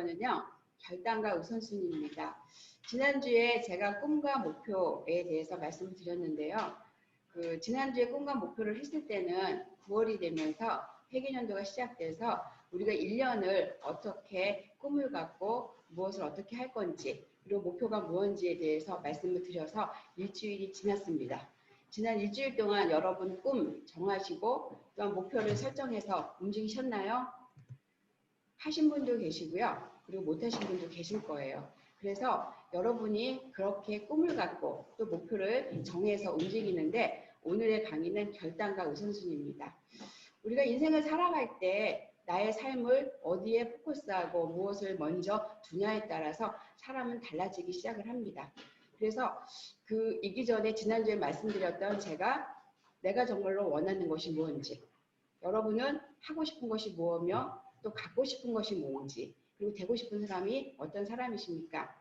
거는요, 결단과 우선순위입니다. 지난주에 제가 꿈과 목표에 대해서 말씀을 드렸는데요. 지난주에 꿈과 목표를 했을 때는 9월이 되면서 회계연도가 시작돼서 우리가 1년을 어떻게 꿈을 갖고 무엇을 어떻게 할 건지 그리고 목표가 무엇인지에 대해서 말씀을 드려서 일주일이 지났습니다. 지난 일주일 동안 여러분 꿈 정하시고 또한 목표를 설정해서 움직이셨나요? 하신 분도 계시고요. 그리고 못하신 분도 계실 거예요. 그래서 여러분이 그렇게 꿈을 갖고 또 목표를 정해서 움직이는데 오늘의 강의는 결단과 우선순위입니다. 우리가 인생을 살아갈 때 나의 삶을 어디에 포커스하고 무엇을 먼저 두냐에 따라서 사람은 달라지기 시작을 합니다. 그래서 이기 전에 지난주에 말씀드렸던 내가 정말로 원하는 것이 무엇인지, 여러분은 하고 싶은 것이 무엇이며 또 갖고 싶은 것이 뭔지, 그리고 되고 싶은 사람이 어떤 사람이십니까?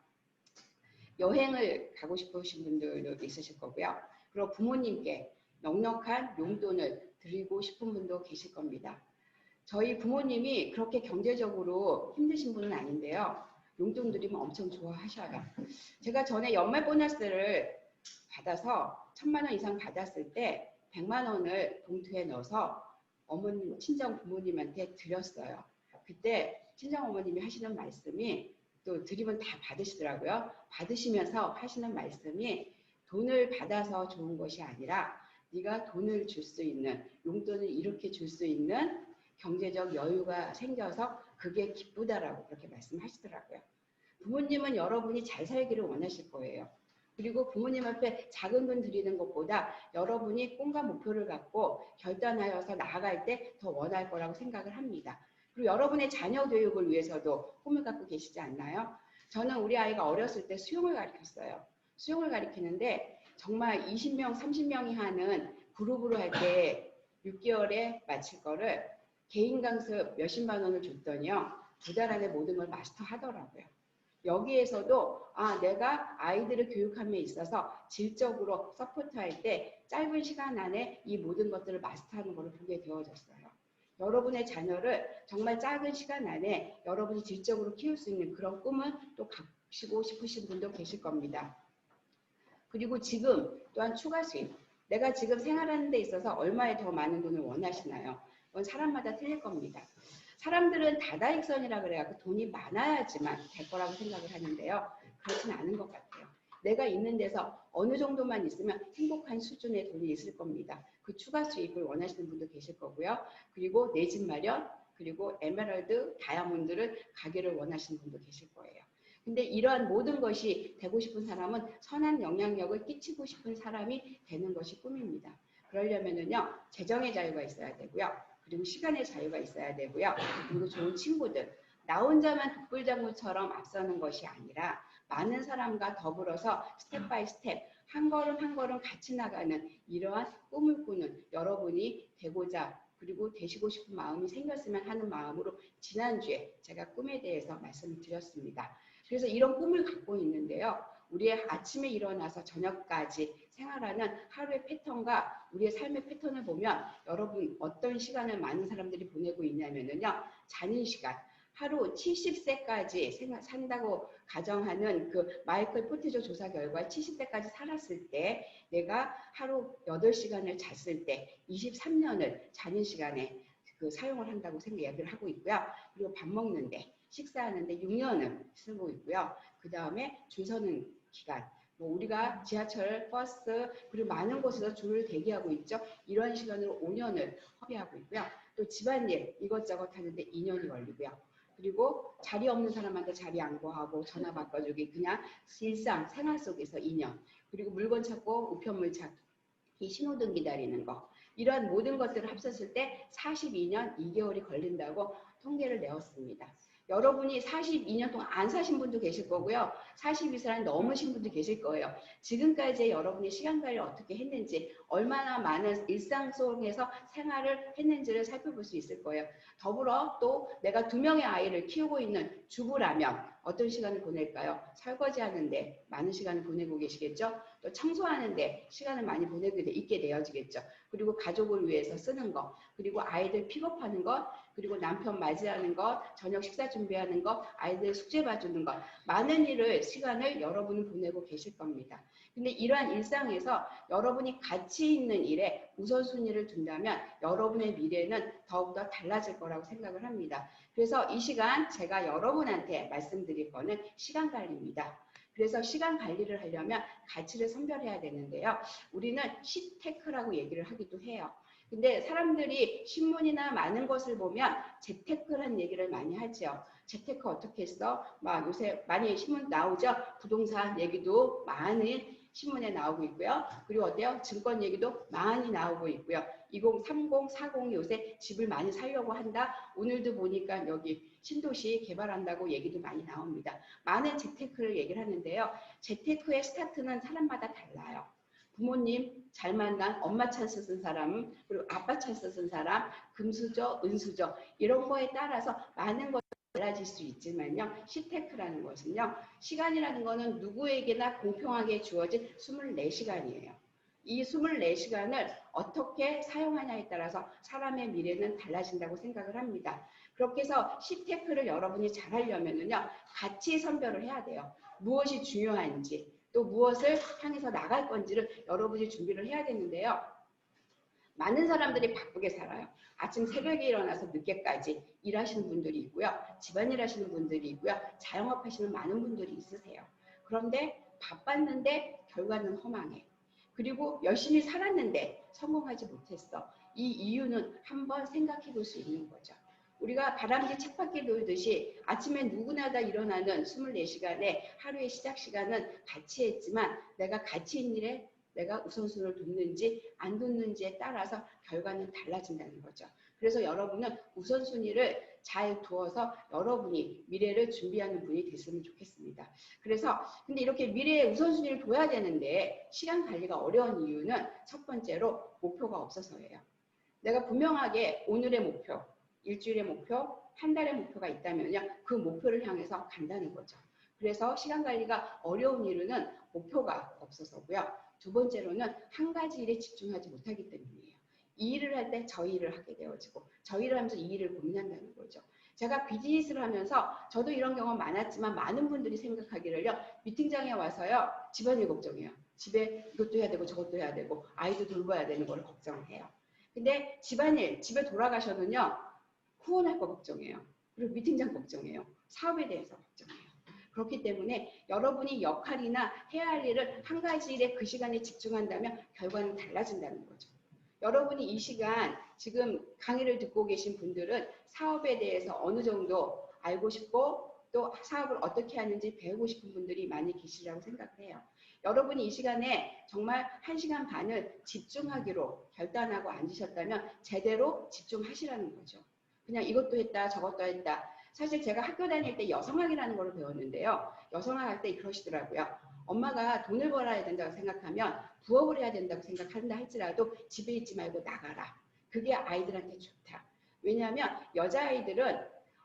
여행을 가고 싶으신 분들도 있으실 거고요. 그리고 부모님께 넉넉한 용돈을 드리고 싶은 분도 계실 겁니다. 저희 부모님이 그렇게 경제적으로 힘드신 분은 아닌데요. 용돈 드리면 엄청 좋아하셔요. 제가 전에 연말 보너스를 받아서 1,000만 원 이상 받았을 때 100만 원을 봉투에 넣어서 친정 부모님한테 드렸어요. 그때 친정 어머님이 하시는 말씀이, 또 드리면 다 받으시더라고요. 받으시면서 하시는 말씀이, 돈을 받아서 좋은 것이 아니라 네가 돈을 줄 수 있는, 용돈을 이렇게 줄 수 있는 경제적 여유가 생겨서 그게 기쁘다라고 그렇게 말씀하시더라고요. 부모님은 여러분이 잘 살기를 원하실 거예요. 그리고 부모님 앞에 작은 돈 드리는 것보다 여러분이 꿈과 목표를 갖고 결단하여서 나아갈 때 더 원할 거라고 생각을 합니다. 그리고 여러분의 자녀 교육을 위해서도 꿈을 갖고 계시지 않나요? 저는 우리 아이가 어렸을 때 수영을 가르쳤어요. 수영을 가르치는데 정말 20명, 30명이 하는 그룹으로 할 때 6개월에 마칠 거를 개인 강습 몇십만 원을 줬더니요, 2달 안에 모든 걸 마스터 하더라고요. 여기에서도 내가 아이들을 교육함에 있어서 질적으로 서포트할 때 짧은 시간 안에 이 모든 것들을 마스터하는 것을 보게 되어졌어요. 여러분의 자녀를 정말 작은 시간 안에 여러분이 질적으로 키울 수 있는 그런 꿈은 또 갖고 싶으신 분도 계실 겁니다. 그리고 지금 또한 추가 수입, 내가 지금 생활하는 데 있어서 얼마에 더 많은 돈을 원하시나요? 그건 사람마다 틀릴 겁니다. 사람들은 다다익선이라 그래갖고 돈이 많아야지만 될 거라고 생각을 하는데요. 그렇진 않은 것 같아요. 내가 있는 데서 어느 정도만 있으면 행복한 수준의 돈이 있을 겁니다. 그 추가 수입을 원하시는 분도 계실 거고요. 그리고 내 집 마련, 그리고 에메랄드, 다이아몬드를 가기를 원하시는 분도 계실 거예요. 근데 이러한 모든 것이 되고 싶은 사람은 선한 영향력을 끼치고 싶은 사람이 되는 것이 꿈입니다. 그러려면은요, 재정의 자유가 있어야 되고요. 그리고 시간의 자유가 있어야 되고요. 그리고 좋은 친구들. 나 혼자만 독불장군처럼 앞서는 것이 아니라 많은 사람과 더불어서 스텝 바이 스텝 한 걸음 한 걸음 같이 나가는 이러한 꿈을 꾸는 여러분이 되고자 그리고 되시고 싶은 마음이 생겼으면 하는 마음으로 지난주에 제가 꿈에 대해서 말씀을 드렸습니다. 그래서 이런 꿈을 갖고 있는데요. 우리의 아침에 일어나서 저녁까지 생활하는 하루의 패턴과 우리의 삶의 패턴을 보면 여러분 어떤 시간을 많은 사람들이 보내고 있냐면요. 자는 시간. 하루 70세까지 산다고 가정하는 그 마이클 포티조 조사 결과 70세까지 살았을 때 내가 하루 8시간을 잤을 때 23년을 자는 시간에 사용을 한다고 이야기를 하고 있고요. 그리고 밥 먹는데 식사하는데 6년을 쓰고 있고요. 그 다음에 줄 서는 기간, 우리가 지하철, 버스 그리고 많은 곳에서 줄을 대기하고 있죠. 이런 시간으로 5년을 허비하고 있고요. 또 집안일 이것저것 하는데 2년이 걸리고요. 그리고 자리 없는 사람한테 자리 안고하고 전화 바꿔주기, 그냥 일상 생활 속에서 2년. 그리고 물건 찾고 우편물 찾기, 신호등 기다리는 거. 이러한 모든 것들을 합쳤을 때 42년 2개월이 걸린다고 통계를 내었습니다. 여러분이 42년 동안 안 사신 분도 계실 거고요. 42살 넘으신 분도 계실 거예요. 지금까지 여러분이 시간관리를 어떻게 했는지, 얼마나 많은 일상 속에서 생활을 했는지를 살펴볼 수 있을 거예요. 더불어 또 내가 2명의 아이를 키우고 있는 주부라면 어떤 시간을 보낼까요? 설거지하는데 많은 시간을 보내고 계시겠죠? 또 청소하는데 시간을 많이 보내게 있게 되어지겠죠. 그리고 가족을 위해서 쓰는 것, 그리고 아이들 픽업하는 것, 그리고 남편 맞이하는 것, 저녁 식사 준비하는 것, 아이들 숙제 봐주는 것, 많은 시간을 여러분은 보내고 계실 겁니다. 근데 이러한 일상에서 여러분이 가치 있는 일에 우선순위를 둔다면 여러분의 미래는 더욱더 달라질 거라고 생각을 합니다. 그래서 이 시간 제가 여러분한테 말씀드릴 거는 시간 관리입니다. 그래서 시간 관리를 하려면 가치를 선별해야 되는데요. 우리는 시테크라고 얘기를 하기도 해요. 근데 사람들이 신문이나 많은 것을 보면 재테크라는 얘기를 많이 하죠. 재테크 어떻게 했어? 막 요새 많이 신문 나오죠. 부동산 얘기도 많은 신문에 나오고 있고요. 그리고 어때요? 증권 얘기도 많이 나오고 있고요. 2030, 40 요새 집을 많이 사려고 한다. 오늘도 보니까 여기 신도시 개발한다고 얘기도 많이 나옵니다. 많은 재테크를 얘기를 하는데요. 재테크의 스타트는 사람마다 달라요. 부모님 잘 만난 엄마 찬스 쓴 사람, 그리고 아빠 찬스 쓴 사람, 금수저, 은수저 이런 거에 따라서 많은 것이 달라질 수 있지만요. 시테크라는 것은요. 시간이라는 거는 누구에게나 공평하게 주어진 24시간이에요. 이 24시간을 어떻게 사용하냐에 따라서 사람의 미래는 달라진다고 생각을 합니다. 그렇게 해서 시테크를 여러분이 잘 하려면요. 가치 선별을 해야 돼요. 무엇이 중요한지 또 무엇을 향해서 나갈 건지를 여러분이 준비를 해야 되는데요. 많은 사람들이 바쁘게 살아요. 아침 새벽에 일어나서 늦게까지 일하시는 분들이 있고요. 집안일 하시는 분들이 있고요. 자영업 하시는 많은 분들이 있으세요. 그런데 바빴는데 결과는 허망해. 그리고 열심히 살았는데 성공하지 못했어. 이 이유는 한번 생각해 볼 수 있는 거죠. 우리가 바람쥐 쳇바퀴 돌듯이 아침에 누구나 다 일어나는 24시간에 하루의 시작 시간은 같이 했지만 내가 가치 있는 일에 내가 우선순위를 뒀는지 안 뒀는지에 따라서 결과는 달라진다는 거죠. 그래서 여러분은 우선순위를 잘 두어서 여러분이 미래를 준비하는 분이 됐으면 좋겠습니다. 그래서 근데 이렇게 미래에 우선순위를 둬야 되는데 시간 관리가 어려운 이유는 첫 번째로 목표가 없어서예요. 내가 분명하게 오늘의 목표, 일주일의 목표, 한 달의 목표가 있다면요. 그 목표를 향해서 간다는 거죠. 그래서 시간 관리가 어려운 이유는 목표가 없어서고요. 두 번째로는 한 가지 일에 집중하지 못하기 때문이에요. 이 일을 할 때 저 일을 하게 되어지고 저 일을 하면서 이 일을 고민한다는 거죠. 제가 비즈니스를 하면서 저도 이런 경험 많았지만 많은 분들이 생각하기를요. 미팅장에 와서요. 집안일 걱정해요. 집에 이것도 해야 되고 저것도 해야 되고 아이도 돌봐야 되는 걸 걱정해요. 근데 집안일, 집에 돌아가셔는요. 후원할 거 걱정해요. 그리고 미팅장 걱정해요. 사업에 대해서 걱정해요. 그렇기 때문에 여러분이 역할이나 해야 할 일을 한 가지 일에 그 시간에 집중한다면 결과는 달라진다는 거죠. 여러분이 이 시간 지금 강의를 듣고 계신 분들은 사업에 대해서 어느 정도 알고 싶고 또 사업을 어떻게 하는지 배우고 싶은 분들이 많이 계시라고 생각을 해요. 여러분이 이 시간에 정말 1시간 반을 집중하기로 결단하고 앉으셨다면 제대로 집중하시라는 거죠. 그냥 이것도 했다 저것도 했다. 사실 제가 학교 다닐 때 여성학이라는 걸 배웠는데요. 여성학 할 때 그러시더라고요. 엄마가 돈을 벌어야 된다고 생각하면 부업을 해야 된다고 생각한다 할지라도 집에 있지 말고 나가라. 그게 아이들한테 좋다. 왜냐하면 여자아이들은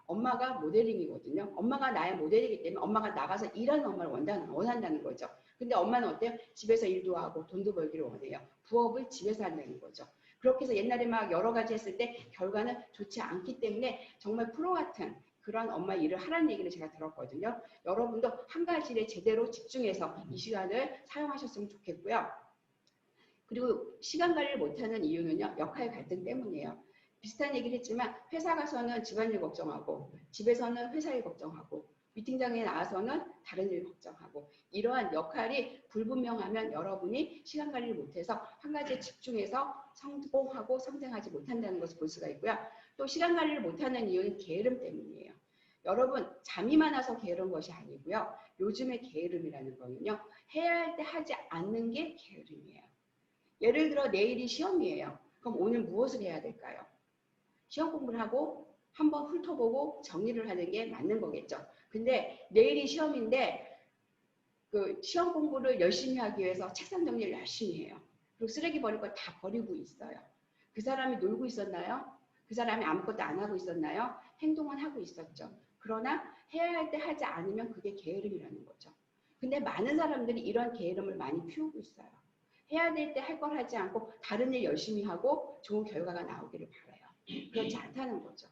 엄마가 모델링이거든요. 엄마가 나의 모델이기 때문에 엄마가 나가서 일하는 엄마를 원한다는 거죠. 근데 엄마는 어때요? 집에서 일도 하고 돈도 벌기를 원해요. 부업을 집에서 한다는 거죠. 그렇게 해서 옛날에 막 여러 가지 했을 때 결과는 좋지 않기 때문에 정말 프로 같은 그런 엄마 일을 하라는 얘기를 제가 들었거든요. 여러분도 한 가지 일에 제대로 집중해서 이 시간을 사용하셨으면 좋겠고요. 그리고 시간 관리를 못하는 이유는요. 역할 갈등 때문이에요. 비슷한 얘기를 했지만 회사 가서는 집안일 걱정하고 집에서는 회사 일 걱정하고 미팅장에 나와서는 다른 일 걱정하고 이러한 역할이 불분명하면 여러분이 시간 관리를 못해서 한 가지에 집중해서 성공하고 성장하지 못한다는 것을 볼 수가 있고요. 또 시간 관리를 못하는 이유는 게으름 때문이에요. 여러분 잠이 많아서 게으른 것이 아니고요. 요즘의 게으름이라는 거는요. 해야 할 때 하지 않는 게 게으름이에요. 예를 들어 내일이 시험이에요. 그럼 오늘 무엇을 해야 될까요? 시험 공부를 하고 한번 훑어보고 정리를 하는 게 맞는 거겠죠. 근데 내일이 시험인데 그 시험 공부를 열심히 하기 위해서 책상 정리를 열심히 해요. 그리고 쓰레기 버릴 거 다 버리고 있어요. 그 사람이 놀고 있었나요? 그 사람이 아무것도 안 하고 있었나요? 행동은 하고 있었죠. 그러나 해야 할 때 하지 않으면 그게 게으름이라는 거죠. 근데 많은 사람들이 이런 게으름을 많이 피우고 있어요. 해야 될 때 할 걸 하지 않고 다른 일 열심히 하고 좋은 결과가 나오기를 바라요. 그렇지 않다는 거죠.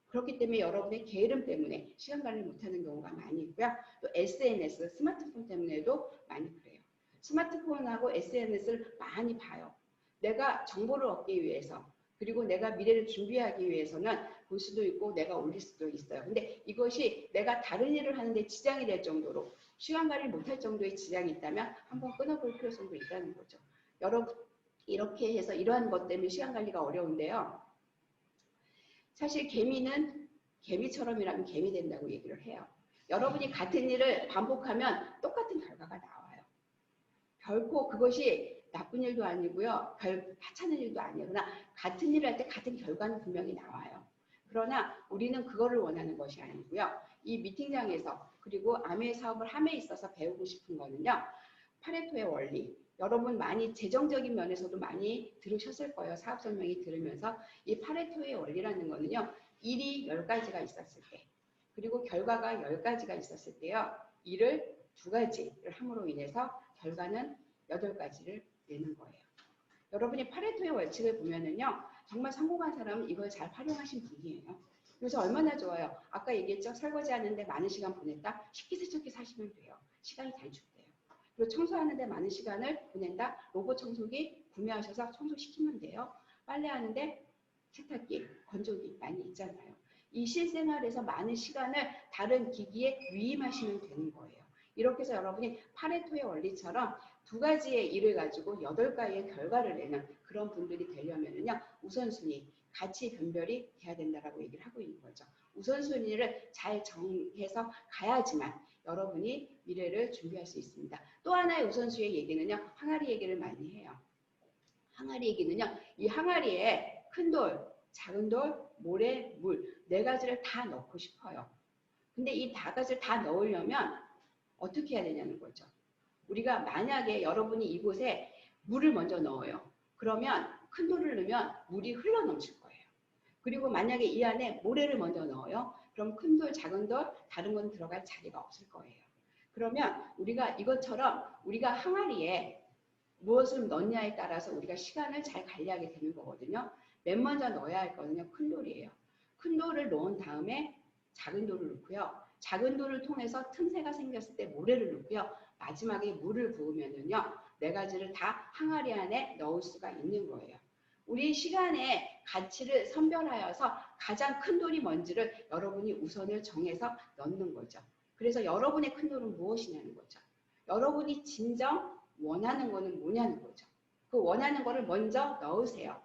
그렇기 때문에 여러분의 게으름 때문에 시간 관리를 못하는 경우가 많이 있고요. 또 SNS, 스마트폰 때문에도 많이 그래요. 스마트폰하고 SNS를 많이 봐요. 내가 정보를 얻기 위해서, 그리고 내가 미래를 준비하기 위해서는 볼 수도 있고 내가 올릴 수도 있어요. 근데 이것이 내가 다른 일을 하는데 지장이 될 정도로, 시간 관리를 못할 정도의 지장이 있다면 한번 끊어볼 필요성도 있다는 거죠. 여러분, 이렇게 해서 이러한 것 때문에 시간 관리가 어려운데요. 사실 개미는 개미처럼 일하면 개미 된다고 얘기를 해요. 여러분이 같은 일을 반복하면 똑같은 결과가 나와요. 결코 그것이 나쁜 일도 아니고요. 별 하찮은 일도 아니에요. 그러나 같은 일을 할 때 같은 결과는 분명히 나와요. 그러나 우리는 그거를 원하는 것이 아니고요. 이 미팅장에서, 그리고 아메 사업을 함에 있어서 배우고 싶은 거는요. 파레토의 원리. 여러분 많이 재정적인 면에서도 많이 들으셨을 거예요. 사업 설명이 들으면서. 이 파레토의 원리라는 거는요. 일이 10가지가 있었을 때, 그리고 결과가 10가지가 있었을 때요. 일을 2가지를 함으로 인해서 결과는 8가지를 내는 거예요. 여러분이 파레토의 원칙을 보면은요. 정말 성공한 사람은 이걸 잘 활용하신 분이에요. 그래서 얼마나 좋아요. 아까 얘기했죠. 설거지 하는데 많은 시간 보냈다. 식기세척기 사시면 돼요. 시간이 단축돼요. 그리고 청소하는데 많은 시간을 보낸다. 로봇 청소기 구매하셔서 청소시키면 돼요. 빨래하는데 세탁기, 건조기 많이 있잖아요. 이 실생활에서 많은 시간을 다른 기기에 위임하시면 되는 거예요. 이렇게 해서 여러분이 파레토의 원리처럼 2가지의 일을 가지고 8가지의 결과를 내는 그런 분들이 되려면은요. 우선순위, 가치 변별이 돼야 된다라고 얘기를 하고 있는 거죠. 우선순위를 잘 정해서 가야지만 여러분이 미래를 준비할 수 있습니다. 또 하나의 우선순위의 얘기는요. 항아리 얘기를 많이 해요. 항아리 얘기는요. 이 항아리에 큰 돌, 작은 돌, 모래, 물 4가지를 다 넣고 싶어요. 근데 이 4가지를 다 넣으려면 어떻게 해야 되냐는 거죠. 우리가 만약에 여러분이 이곳에 물을 먼저 넣어요. 그러면 큰 돌을 넣으면 물이 흘러 넘칠 거예요. 그리고 만약에 이 안에 모래를 먼저 넣어요. 그럼 큰 돌, 작은 돌, 다른 건 들어갈 자리가 없을 거예요. 그러면 우리가 이것처럼 우리가 항아리에 무엇을 넣냐에 따라서 우리가 시간을 잘 관리하게 되는 거거든요. 맨 먼저 넣어야 할 거는요. 큰 돌이에요. 큰 돌을 넣은 다음에 작은 돌을 넣고요. 작은 돌을 통해서 틈새가 생겼을 때 모래를 넣고요. 마지막에 물을 부으면은요. 4가지를 다 항아리 안에 넣을 수가 있는 거예요. 우리 시간의 가치를 선별하여서 가장 큰 돌이 뭔지를 여러분이 우선을 정해서 넣는 거죠. 그래서 여러분의 큰 돌은 무엇이냐는 거죠. 여러분이 진정 원하는 거는 뭐냐는 거죠. 그 원하는 거를 먼저 넣으세요.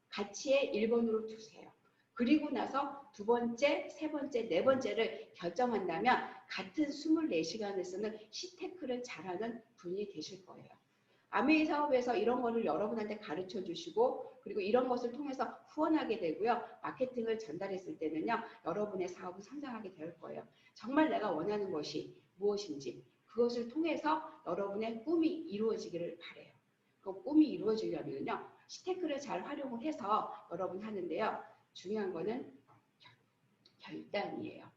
가치의 1번으로 두세요. 그리고 나서 2번째, 3번째, 4번째를 결정한다면 같은 24시간을 쓰는 시테크를 잘하는 분이 되실 거예요. 아메이 사업에서 이런 거를 여러분한테 가르쳐 주시고, 그리고 이런 것을 통해서 후원하게 되고요. 마케팅을 전달했을 때는요. 여러분의 사업은 성장하게 될 거예요. 정말 내가 원하는 것이 무엇인지 그것을 통해서 여러분의 꿈이 이루어지기를 바라요. 그 꿈이 이루어지려면요. 시테크를 잘 활용을 해서 여러분 하는데요. 중요한 거는 결단이에요.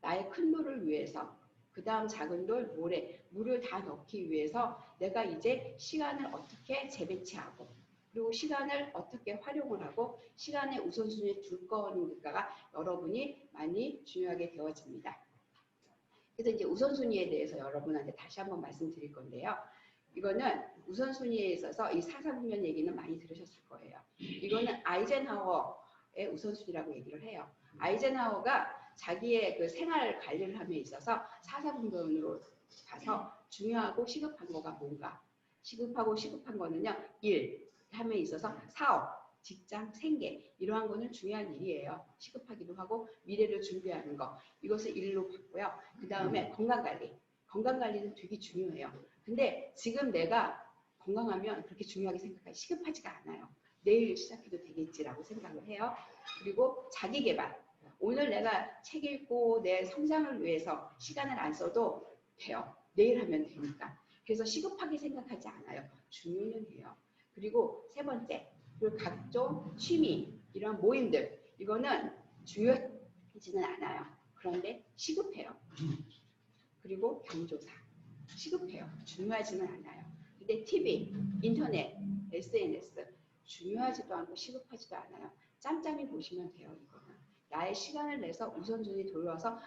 나의 큰 돌을 위해서, 그 다음 작은 돌, 모래, 물을 다 넣기 위해서 내가 이제 시간을 어떻게 재배치하고, 그리고 시간을 어떻게 활용을 하고 시간의 우선순위에 둘 거니까가 여러분이 많이 중요하게 되어집니다. 그래서 이제 우선순위에 대해서 여러분한테 다시 한번 말씀드릴 건데요. 이거는 우선순위에 있어서 이 사사분면 얘기는 많이 들으셨을 거예요. 이거는 아이젠하워의 우선순위라고 얘기를 해요. 아이젠하워가 자기의 그 생활 관리를 함에 있어서 사사분면으로 가서 중요하고 시급한 거가 뭔가. 시급하고 시급한 거는요. 일 함에 있어서 사업, 직장, 생계 이러한 거는 중요한 일이에요. 시급하기도 하고 미래를 준비하는 거. 이것을 일로 봤고요. 그 다음에 건강관리. 건강관리는 되게 중요해요. 근데 지금 내가 건강하면 그렇게 중요하게 생각하기 시급하지가 않아요. 내일 시작해도 되겠지라고 생각을 해요. 그리고 자기개발. 오늘 내가 책 읽고 내 성장을 위해서 시간을 안 써도 돼요. 내일 하면 되니까. 그래서 시급하게 생각하지 않아요. 중요는 해요. 그리고 3번째, 그리고 각종 취미, 이런 모임들. 이거는 중요하지는 않아요. 그런데 시급해요. 그리고 경조사. 시급해요. 중요하지는 않아요. 근데 TV, 인터넷, SNS 중요하지도 않고 시급하지도 않아요. 짬짬이 보시면 돼요. 이거는. 나의 시간을 내서 우선순위 돌려서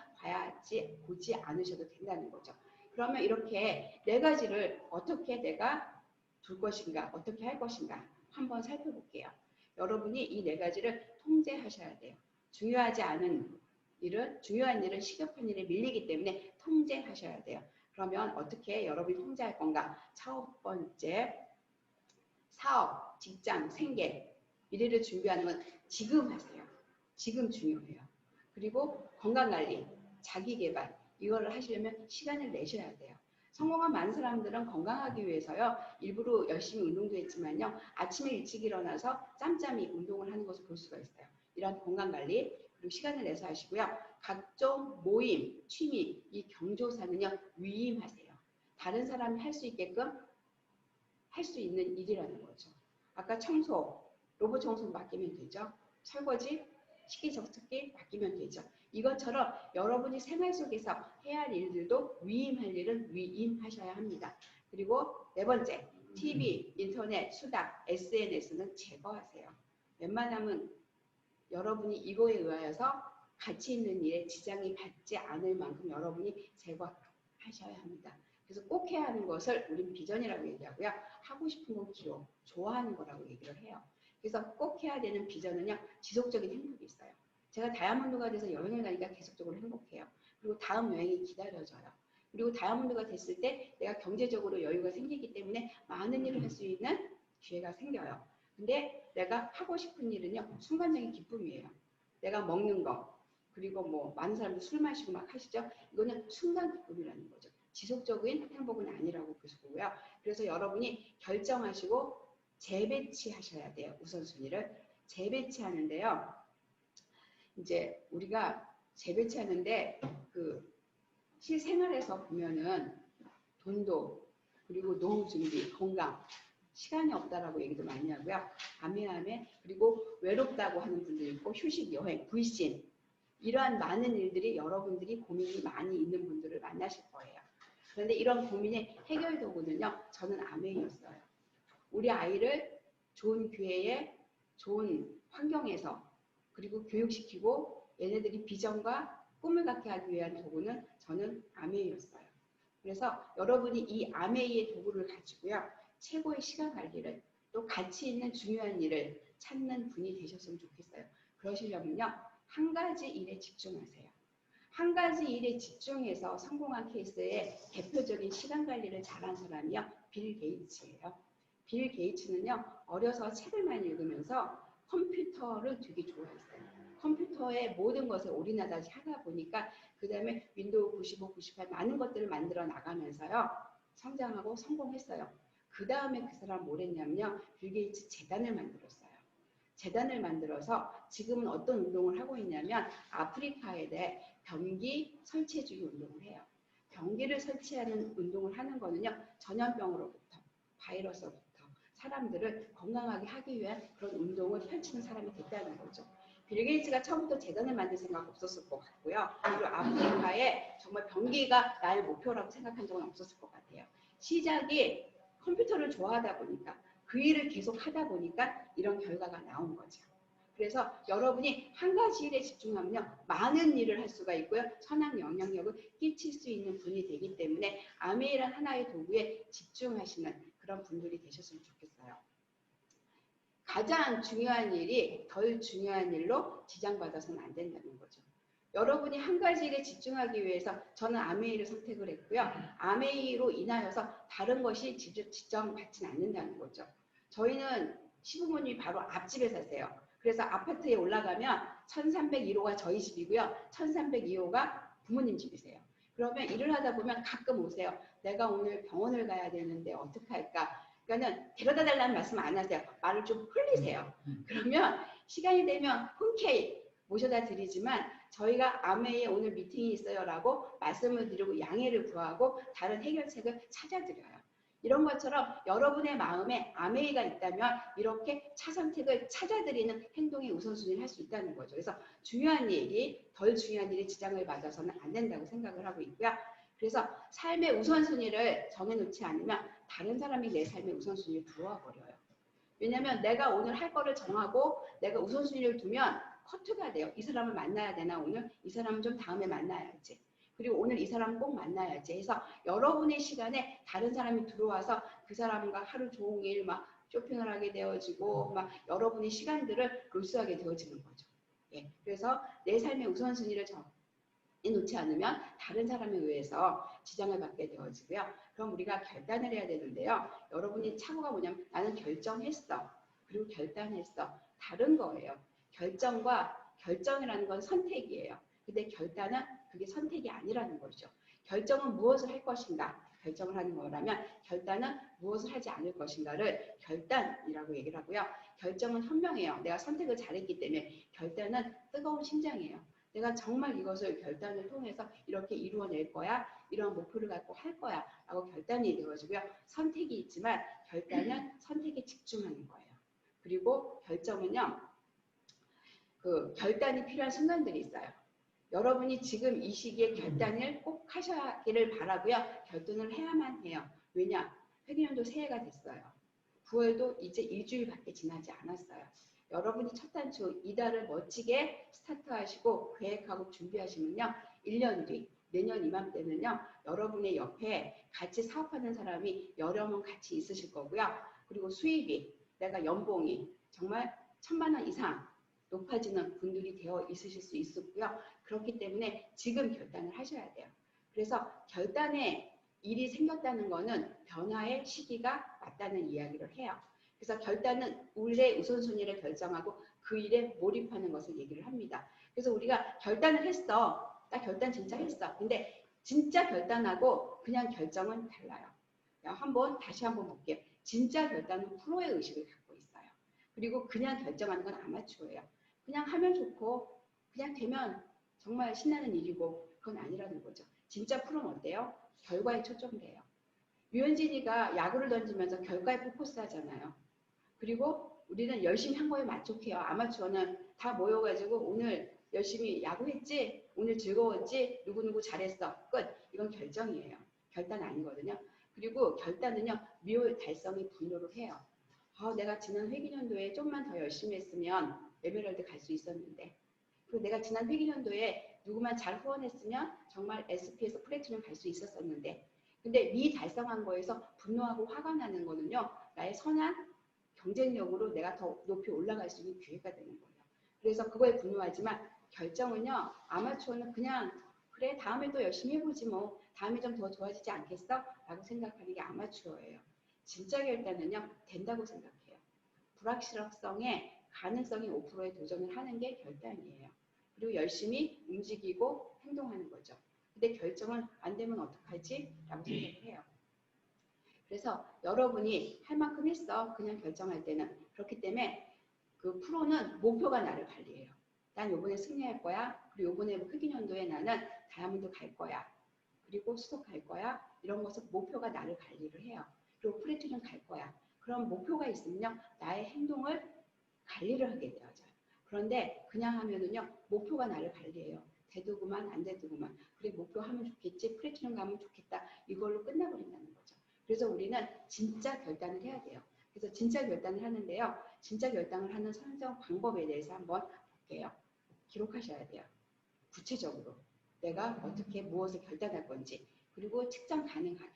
보지 않으셔도 된다는 거죠. 그러면 이렇게 네 가지를 어떻게 내가 둘 것인가, 어떻게 할 것인가 한번 살펴볼게요. 여러분이 이 네 가지를 통제하셔야 돼요. 중요한 일은 시급한 일에 밀리기 때문에 통제하셔야 돼요. 그러면 어떻게 여러분이 통제할 건가? 첫 번째, 사업, 직장, 생계, 미래를 준비하는 건 지금 하세요. 지금 중요해요. 그리고 건강관리, 자기개발, 이거를 하시려면 시간을 내셔야 돼요. 성공한 많은 사람들은 건강하기 위해서요. 일부러 열심히 운동도 했지만요. 아침에 일찍 일어나서 짬짬이 운동을 하는 것을 볼 수가 있어요. 이런 건강관리, 그리고 시간을 내서 하시고요. 각종 모임, 취미, 이 경조사는요. 위임하세요. 다른 사람이 할 수 있게끔 할 수 있는 일이라는 거죠. 아까 청소, 로봇 청소 맡기면 되죠. 설거지, 식기세척기 맡기면 되죠. 이것처럼 여러분이 생활 속에서 해야 할 일들도 위임할 일은 위임하셔야 합니다. 그리고 네 번째, TV, 인터넷, 수다, SNS는 제거하세요. 웬만하면 여러분이 이거에 의하여서 가치 있는 일에 지장이 받지 않을 만큼 여러분이 제거하셔야 합니다. 그래서 꼭 해야 하는 것을 우린 비전이라고 얘기하고요. 하고 싶은 건 기록, 좋아하는 거라고 얘기를 해요. 그래서 꼭 해야 되는 비전은요. 지속적인 행복이 있어요. 제가 다이아몬드가 돼서 여행을 가니까 계속적으로 행복해요. 그리고 다음 여행이 기다려져요. 그리고 다이아몬드가 됐을 때 내가 경제적으로 여유가 생기기 때문에 많은 일을 할 수 있는 기회가 생겨요. 근데 내가 하고 싶은 일은요. 순간적인 기쁨이에요. 내가 먹는 거, 그리고 뭐 많은 사람들 술 마시고 막 하시죠. 이거는 순간 기쁨이라는 거죠. 지속적인 행복은 아니라고 보시고요. 그래서 여러분이 결정하시고 재배치하셔야 돼요. 우선순위를 재배치하는데요. 이제 우리가 재배치하는데 그 실생활에서 보면은 돈도 그리고 노후 준비, 건강, 시간이 없다라고 얘기도 많이 하고요. 아메아메 그리고 외롭다고 하는 분들 있고 휴식, 여행, 불신 이러한 많은 일들이 여러분들이 고민이 많이 있는 분들을 만나실 거예요. 그런데 이런 고민의 해결 도구는요. 저는 아메이였어요. 우리 아이를 좋은 교회에 좋은 환경에서 그리고 교육시키고 얘네들이 비전과 꿈을 갖게 하기 위한 도구는 저는 아메이였어요. 그래서 여러분이 이 아메이의 도구를 가지고요. 최고의 시간 관리를 또 가치 있는 중요한 일을 찾는 분이 되셨으면 좋겠어요. 그러시려면요. 한 가지 일에 집중하세요. 한 가지 일에 집중해서 성공한 케이스의 대표적인 시간 관리를 잘한 사람이요. 빌 게이츠예요. 빌 게이츠는요. 어려서 책을 많이 읽으면서 컴퓨터를 되게 좋아했어요. 컴퓨터의 모든 것에 올인하다 하다 보니까 그 다음에 윈도우 95, 98 많은 것들을 만들어 나가면서요. 성장하고 성공했어요. 그 다음에 그 사람 뭘 했냐면요. 빌 게이츠 재단을 만들었어요. 재단을 만들어서 지금은 어떤 운동을 하고 있냐면 아프리카에 대해 병기 설치해주기 운동을 해요. 병기를 설치하는 운동을 하는 거는요. 전염병으로부터 바이러스로부터 사람들을 건강하게 하기 위한 그런 운동을 펼치는 사람이 됐다는 거죠. 빌 게이츠가 처음부터 재단을 만들 생각 없었을 것 같고요. 그리고 아프리카에 정말 병기가 나의 목표라고 생각한 적은 없었을 것 같아요. 시작이 컴퓨터를 좋아하다 보니까 그 일을 계속 하다 보니까 이런 결과가 나온 거죠. 그래서 여러분이 한 가지 일에 집중하면요. 많은 일을 할 수가 있고요. 선한 영향력을 끼칠 수 있는 분이 되기 때문에 아메이란 하나의 도구에 집중하시는 그런 분들이 되셨으면 좋겠어요. 가장 중요한 일이 덜 중요한 일로 지장받아서는 안 된다는 거죠. 여러분이 한 가지 일에 집중하기 위해서 저는 아메이를 선택을 했고요. 아메이로 인하여서 다른 것이 지정받지는 않는다는 거죠. 저희는 시부모님이 바로 앞집에 사세요. 그래서 아파트에 올라가면 1301호가 저희 집이고요. 1302호가 부모님 집이세요. 그러면 일을 하다 보면 가끔 오세요. 내가 오늘 병원을 가야 되는데 어떡할까? 그러니까는 데려다 달라는 말씀 안 하세요. 말을 좀 흘리세요. 그러면 시간이 되면 흔쾌히 모셔다 드리지만 저희가 아메이에 오늘 미팅이 있어요 라고 말씀을 드리고 양해를 구하고 다른 해결책을 찾아드려요. 이런 것처럼 여러분의 마음에 아메이가 있다면 이렇게 차선택을 찾아드리는 행동의 우선순위를 할 수 있다는 거죠. 그래서 중요한 일이 덜 중요한 일에 지장을 받아서는 안 된다고 생각을 하고 있고요. 그래서 삶의 우선순위를 정해놓지 않으면 다른 사람이 내 삶의 우선순위를 부어버려요. 왜냐하면 내가 오늘 할 거를 정하고 내가 우선순위를 두면 커트가 돼요. 이 사람을 만나야 되나 오늘? 이 사람은 좀 다음에 만나야지. 그리고 오늘 이 사람 꼭 만나야지 해서 여러분의 시간에 다른 사람이 들어와서 그 사람과 하루 종일 막 쇼핑을 하게 되어지고 막 여러분의 시간들을 로스하게 되어지는 거죠. 예, 그래서 내 삶의 우선순위를 정해놓지 않으면 다른 사람에 의해서 지장을 받게 되어지고요. 그럼 우리가 결단을 해야 되는데요. 여러분이 착오가 뭐냐면 나는 결정했어. 그리고 결단했어. 다른 거예요. 결정이라는 건 선택이에요. 근데 결단은 그게 선택이 아니라는 거죠. 결정은 무엇을 할 것인가 결정을 하는 거라면 결단은 무엇을 하지 않을 것인가를 결단이라고 얘기를 하고요. 결정은 현명해요. 내가 선택을 잘했기 때문에. 결단은 뜨거운 심장이에요. 내가 정말 이것을 결단을 통해서 이렇게 이루어낼 거야. 이런 목표를 갖고 할 거야. 라고 결단이 되어지고요. 선택이 있지만 결단은 선택에 집중하는 거예요. 그리고 결정은요. 그 결단이 필요한 순간들이 있어요. 여러분이 지금 이 시기에 결단을 꼭 하시기를 바라고요. 결단을 해야만 해요. 왜냐? 회계연도 새해가 됐어요. 9월도 이제 일주일밖에 지나지 않았어요. 여러분이 첫 단추 이달을 멋지게 스타트하시고 계획하고 준비하시면요. 1년 뒤 내년 이맘때는요. 여러분의 옆에 같이 사업하는 사람이 여러 명 같이 있으실 거고요. 그리고 수입이 내가 연봉이 정말 1,000만 원 이상 높아지는 분들이 되어 있으실 수 있었고요. 그렇기 때문에 지금 결단을 하셔야 돼요. 그래서 결단에 일이 생겼다는 거는 변화의 시기가 맞다는 이야기를 해요. 그래서 결단은 우리의 우선순위를 결정하고 그 일에 몰입하는 것을 얘기를 합니다. 그래서 우리가 결단을 했어. 나 결단 진짜 했어. 근데 진짜 결단하고 그냥 결정은 달라요. 다시 한번 볼게요. 진짜 결단은 프로의 의식을 갖고 있어요. 그리고 그냥 결정하는 건 아마추어예요. 그냥 하면 좋고 그냥 되면 정말 신나는 일이고 그건 아니라는 거죠. 진짜 프로는 어때요? 결과에 초점돼요. 류현진이가 야구를 던지면서 결과에 포커스 하잖아요. 그리고 우리는 열심히 한 거에 만족해요. 아마추어는 다 모여가지고 오늘 열심히 야구했지? 오늘 즐거웠지? 누구누구 잘했어. 끝. 이건 결정이에요. 결단 아니거든요. 그리고 결단은요. 미월 달성이 분노를 해요. 내가 지난 회기년도에 좀만 더 열심히 했으면 에메랄드 갈 수 있었는데 그리고 내가 지난 회기년도에 누구만 잘 후원했으면 정말 SP에서 플래티넘 갈 수 있었었는데 근데 미달성한 거에서 분노하고 화가 나는 거는요. 나의 선한 경쟁력으로 내가 더 높이 올라갈 수 있는 기회가 되는 거예요. 그래서 그거에 분노하지만 결정은요. 아마추어는 그냥 그래 다음에 또 열심히 해보지 뭐 다음에 좀 더 좋아지지 않겠어? 라고 생각하는 게 아마추어예요. 진짜 결단은요. 된다고 생각해요. 불확실성에 가능성이 5%의 도전을 하는 게 결단이에요. 그리고 열심히 움직이고 행동하는 거죠. 근데 결정은 안 되면 어떡하지? 라고 생각을 해요. 그래서 여러분이 할 만큼 했어. 그냥 결정할 때는. 그렇기 때문에 그 프로는 목표가 나를 관리해요. 난 요번에 승리할 거야. 그리고 요번에 회기년도에 나는 다이아몬드 갈 거야. 그리고 수석 갈 거야. 이런 것은 목표가 나를 관리를 해요. 그리고 플래티넘 갈 거야. 그런 목표가 있으면요. 나의 행동을 관리를 하게 되어져요. 그런데 그냥 하면은요. 목표가 나를 관리해요. 되더구만 안 되더구만. 그래 목표 하면 좋겠지. 플래티넘 가면 좋겠다. 이걸로 끝나버린다는 거죠. 그래서 우리는 진짜 결단을 해야 돼요. 그래서 진짜 결단을 하는데요. 진짜 결단을 하는 선정 방법에 대해서 한번 볼게요. 기록하셔야 돼요. 구체적으로 내가 어떻게 무엇을 결단할 건지 그리고 측정 가능하게.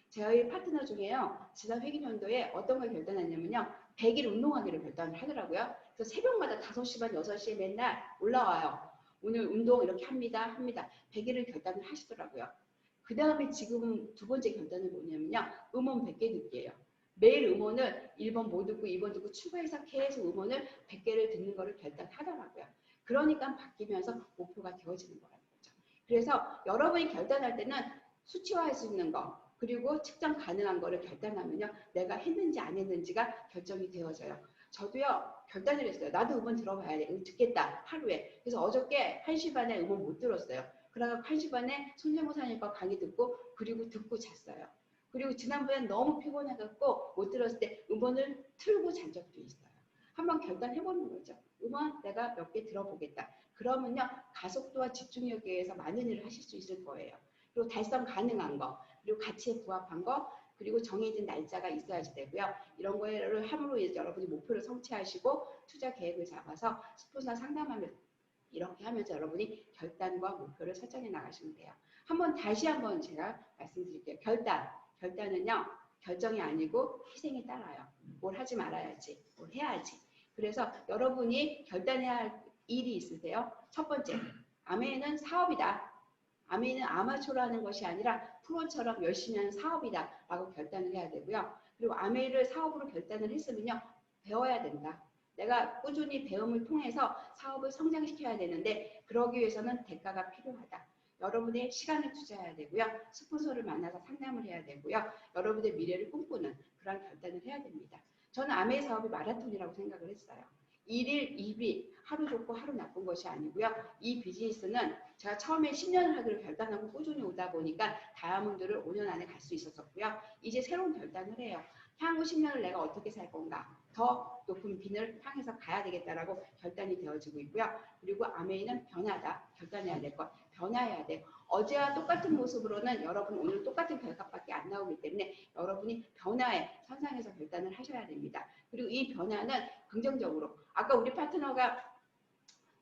저희 파트너 중에요. 지난 회기년도에 어떤 걸 결단했냐면요. 100일 운동하기를 결단을 하더라고요. 그래서 새벽마다 5시 반, 6시에 맨날 올라와요. 오늘 운동 이렇게 합니다. 100일을 결단을 하시더라고요. 그 다음에 지금 두 번째 결단은 뭐냐면요. 음원 100개 듣기예요. 매일 음원을 1번 못 듣고 2번 듣고 추가해서 계속 음원을 100개를 듣는 거를 결단하더라고요. 그러니까 바뀌면서 목표가 되어지는 거라는 거죠. 그래서 여러분이 결단할 때는 수치화할 수 있는 거 그리고 측정 가능한 거를 결단하면요. 내가 했는지 안 했는지가 결정이 되어져요. 저도요. 결단을 했어요. 나도 음원 들어봐야 돼. 듣겠다. 하루에. 그래서 어저께 1시 반에 음원 못 들었어요. 그러다가 1시 반에 손재무사님과 강의 듣고 그리고 듣고 잤어요. 그리고 지난번엔 너무 피곤해갖고 못 들었을 때 음원을 틀고 잔 적도 있어요. 한번 결단해보는 거죠. 음원 내가 몇 개 들어보겠다. 그러면요. 가속도와 집중력에 의해서 많은 일을 하실 수 있을 거예요. 그리고 달성 가능한 거, 그리고 가치에 부합한 거, 그리고 정해진 날짜가 있어야지 되고요. 이런 거를 함으로 여러분이 목표를 성취하시고 투자 계획을 잡아서 스폰서 상담하면서 이렇게 하면서 여러분이 결단과 목표를 설정해 나가시면 돼요. 다시 한번 제가 말씀드릴게요. 결단은요. 결정이 아니고 희생이 따라요. 뭘 하지 말아야지. 뭘 해야지. 그래서 여러분이 결단해야 할 일이 있으세요. 첫 번째, 아메이는 사업이다. 아메이는 아마추어라는 것이 아니라 프로처럼 열심히 하는 사업이다 라고 결단을 해야 되고요. 그리고 아메이를 사업으로 결단을 했으면요. 배워야 된다. 내가 꾸준히 배움을 통해서 사업을 성장시켜야 되는데 그러기 위해서는 대가가 필요하다. 여러분의 시간을 투자해야 되고요. 스폰서를 만나서 상담을 해야 되고요. 여러분의 미래를 꿈꾸는 그런 결단을 해야 됩니다. 저는 아메이 사업이 마라톤이라고 생각을 했어요. 1일 2일 하루 좋고 하루 나쁜 것이 아니고요. 이 비즈니스는 제가 처음에 10년을 하기로 결단하고 꾸준히 오다 보니까 다이아몬드를 5년 안에 갈 수 있었었고요. 이제 새로운 결단을 해요. 향후 10년을 내가 어떻게 살 건가? 더 높은 빈을 향해서 가야 되겠다라고 결단이 되어지고 있고요. 그리고 아메이는 변하다. 결단해야 될 것. 변화해야 돼요. 어제와 똑같은 모습으로는 여러분 오늘 똑같은 결과밖에 안 나오기 때문에 여러분이 변화의 선상에서 결단을 하셔야 됩니다. 그리고 이 변화는 긍정적으로 아까 우리 파트너가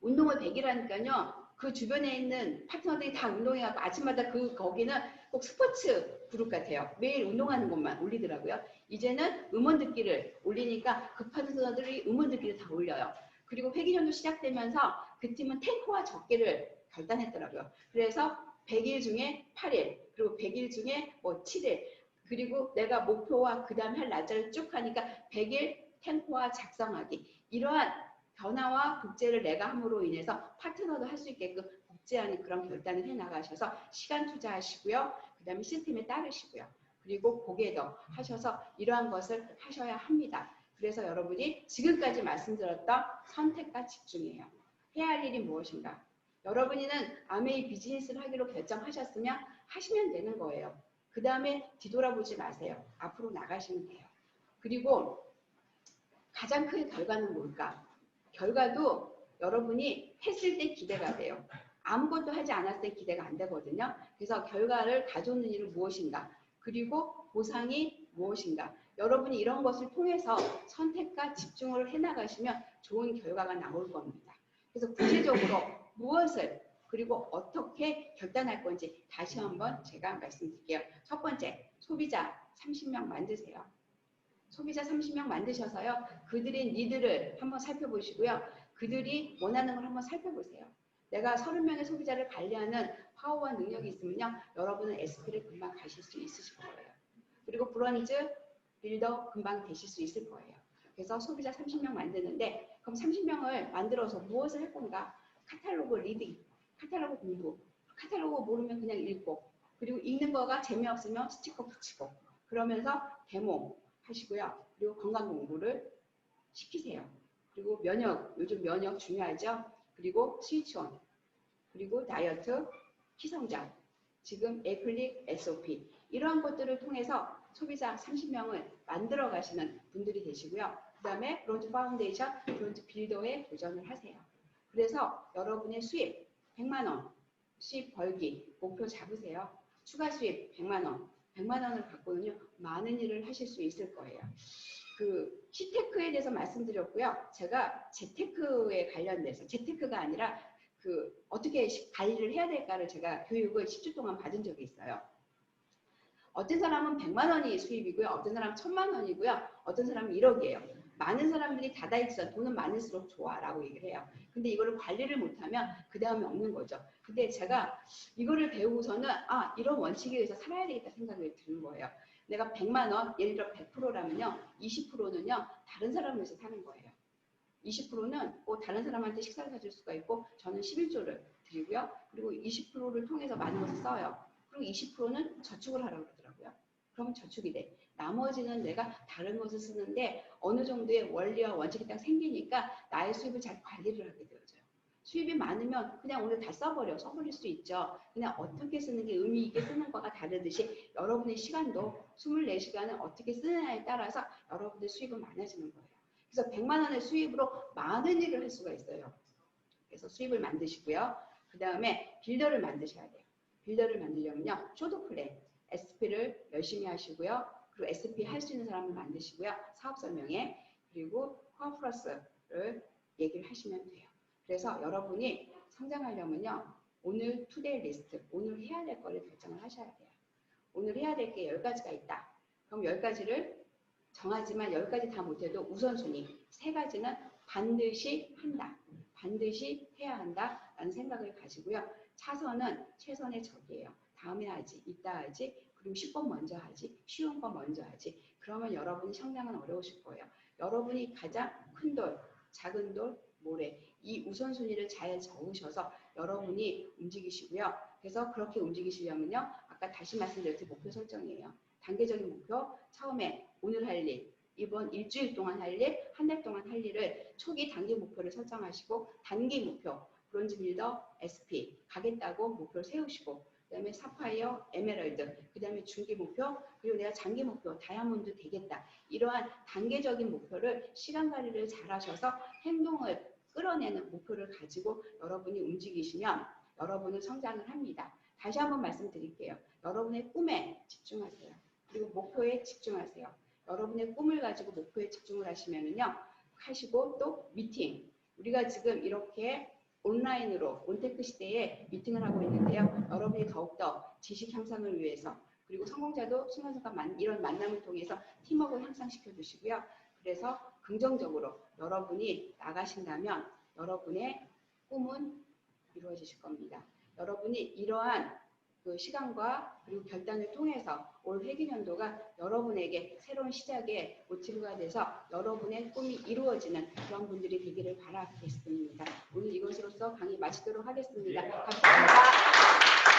운동을 100일 하니까요. 그 주변에 있는 파트너들이 다 운동해갖고 아침마다 거기는 꼭 스포츠 그룹 같아요. 매일 운동하는 것만 올리더라고요. 이제는 음원 듣기를 올리니까 그 파트너들이 음원 듣기를 다 올려요. 그리고 회기전도 시작되면서 그 팀은 탱커와 적게를 결단했더라고요. 그래서 100일 중에 8일, 그리고 100일 중에 뭐 7일, 그리고 내가 목표와 그 다음 할 날짜를 쭉 하니까 100일 탱커와 작성하기. 이러한 변화와 복제를 내가 함으로 인해서 파트너도 할 수 있게끔 복제하는 그런 결단을 해 나가셔서 시간 투자하시고요. 그 다음에 시스템에 따르시고요. 그리고 고개도 하셔서 이러한 것을 하셔야 합니다. 그래서 여러분이 지금까지 말씀드렸던 선택과 집중이에요. 해야 할 일이 무엇인가? 여러분이는 아메이 비즈니스를 하기로 결정하셨으면 하시면 되는 거예요. 그 다음에 뒤돌아보지 마세요. 앞으로 나가시면 돼요. 그리고 가장 큰 결과는 뭘까? 결과도 여러분이 했을 때 기대가 돼요. 아무것도 하지 않았을 때 기대가 안 되거든요. 그래서 결과를 가져오는 일은 무엇인가? 그리고 보상이 무엇인가? 여러분이 이런 것을 통해서 선택과 집중을 해나가시면 좋은 결과가 나올 겁니다. 그래서 구체적으로 무엇을 그리고 어떻게 결단할 건지 다시 한번 제가 말씀드릴게요. 첫 번째, 소비자 30명 만드세요. 소비자 30명 만드셔서요. 그들의 니드를 한번 살펴보시고요. 그들이 원하는 걸 한번 살펴보세요. 내가 30명의 소비자를 관리하는 파워와 능력이 있으면요. 여러분은 SP를 금방 가실 수 있으실 거예요. 그리고 브런즈, 빌더 금방 되실 수 있을 거예요. 그래서 소비자 30명 만드는데 그럼 30명을 만들어서 무엇을 할 건가? 카탈로그 리딩, 카탈로그 공부, 카탈로그 모르면 그냥 읽고 그리고 읽는 거가 재미없으면 스티커 붙이고 그러면서 데모 하시고요. 그리고 건강 공부를 시키세요. 그리고 면역, 요즘 면역 중요하죠. 그리고 스위치온, 그리고 다이어트, 키성장, 지금 에클릭, SOP 이러한 것들을 통해서 소비자 30명을 만들어 가시는 분들이 되시고요. 그 다음에 브론즈 파운데이션, 브론즈 빌더에 도전을 하세요. 그래서 여러분의 수입 100만 원, 수입 벌기 목표 잡으세요. 추가 수입 100만 원, 100만 원을 갖고는요. 많은 일을 하실 수 있을 거예요. 그 시테크에 대해서 말씀드렸고요. 제가 재테크에 관련돼서 재테크가 아니라 그 어떻게 관리를 해야 될까를 제가 교육을 10주 동안 받은 적이 있어요. 어떤 사람은 100만 원이 수입이고요. 어떤 사람은 1000만 원이고요. 어떤 사람은 1억이에요. 많은 사람들이 다다익선 돈은 많을수록 좋아라고 얘기를 해요. 근데 이거를 관리를 못하면 그 다음에 없는 거죠. 근데 제가 이거를 배우고서는 이런 원칙에 의해서 살아야 되겠다 생각이 드는 거예요. 내가 100만 원, 예를 들어 100%라면요. 20%는요. 다른 사람을 위해서 사는 거예요. 20%는 다른 사람한테 식사를 사줄 수가 있고 저는 11조를 드리고요. 그리고 20%를 통해서 많은 것을 써요. 그리고 20%는 저축을 하라고 그러더라고요. 그러면 저축이 돼. 나머지는 내가 다른 것을 쓰는데 어느 정도의 원리와 원칙이 딱 생기니까 나의 수입을 잘 관리를 하게 되어져요. 수입이 많으면 그냥 오늘 다 써버릴 수 있죠. 그냥 어떻게 쓰는 게 의미 있게 쓰는 거가 다르듯이 여러분의 시간도 24시간을 어떻게 쓰느냐에 따라서 여러분의 수입은 많아지는 거예요. 그래서 100만 원의 수입으로 많은 일을 할 수가 있어요. 그래서 수입을 만드시고요. 그 다음에 빌더를 만드셔야 돼요. 빌더를 만들려면요. 쇼도 플랜, SP를 열심히 하시고요. 그리고 SP 할 수 있는 사람을 만드시고요. 사업 설명에. 그리고 코어 플러스를 얘기를 하시면 돼요. 그래서 여러분이 성장하려면요. 오늘 투데이 리스트, 오늘 해야 될 거를 결정을 하셔야 돼요. 오늘 해야 될 게 10가지가 있다. 그럼 10가지를 정하지만 10가지 다 못해도 우선순위 3가지는 반드시 한다. 반드시 해야 한다라는 생각을 가지고요. 차선은 최선의 적이에요. 다음에 하지, 이따 하지, 그리고 10번 먼저 하지, 쉬운 거 먼저 하지. 그러면 여러분이 성장은 어려우실 거예요. 여러분이 가장 큰 돌, 작은 돌, 모래 이 우선순위를 잘 적으셔서 여러분이 움직이시고요. 그래서 그렇게 움직이시려면요. 아까 다시 말씀드렸듯이 목표 설정이에요. 단계적인 목표, 처음에 오늘 할 일, 이번 일주일 동안 할 일, 한 달 동안 할 일을 초기 단기 목표를 설정하시고 단기 목표, 브론즈 빌더, SP 가겠다고 목표를 세우시고 그 다음에 사파이어, 에메랄드, 그 다음에 중기 목표, 그리고 내가 장기 목표, 다이아몬드 되겠다. 이러한 단계적인 목표를 시간 관리를 잘 하셔서 행동을 끌어내는 목표를 가지고 여러분이 움직이시면 여러분은 성장을 합니다. 다시 한번 말씀드릴게요. 여러분의 꿈에 집중하세요. 그리고 목표에 집중하세요. 여러분의 꿈을 가지고 목표에 집중을 하시면은요. 하시고 또 미팅. 우리가 지금 이렇게 온라인으로 온테크 시대에 미팅을 하고 있는데요. 여러분이 더욱더 지식 향상을 위해서 그리고 성공자도 순간순간 이런 만남을 통해서 팀워크를 향상시켜 주시고요. 그래서 긍정적으로 여러분이 나가신다면 여러분의 꿈은 이루어지실 겁니다. 여러분이 이러한 그 시간과 그리고 결단을 통해서 올 회기년도가 여러분에게 새로운 시작의 모티브가 돼서 여러분의 꿈이 이루어지는 그런 분들이 되기를 바라겠습니다. 오늘 이것으로서 강의 마치도록 하겠습니다. 감사합니다.